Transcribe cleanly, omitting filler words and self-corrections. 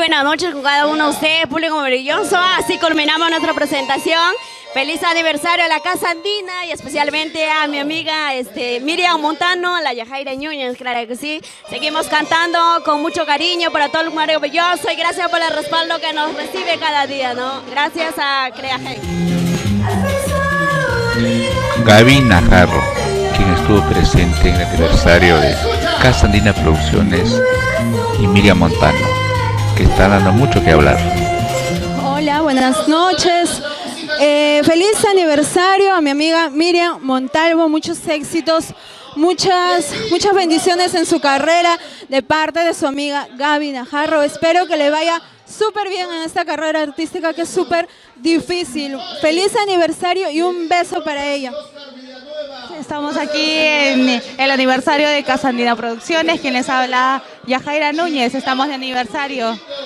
buenas noches con cada uno de ustedes, público maravilloso. Así culminamos nuestra presentación. Feliz aniversario a la Casa Andina y especialmente a mi amiga Miriam Montano, la Yajaira Núñez, claro que sí. Seguimos cantando con mucho cariño para todo el maravilloso y gracias por el respaldo que nos recibe cada día, ¿no? Gracias a Creaje. Gaby Najarro, quien estuvo presente en el aniversario de Casa Andina Producciones, y Miriam Montano, que está dando mucho que hablar. Hola, buenas noches. Feliz aniversario a mi amiga Miriam Montalvo, muchos éxitos, muchas bendiciones en su carrera de parte de su amiga Gaby Najarro. Espero que le vaya súper bien en esta carrera artística que es súper difícil. Feliz aniversario y un beso para ella. Estamos aquí en el aniversario de Casa Andina Producciones, quien les habla Yajaira Núñez, estamos de aniversario.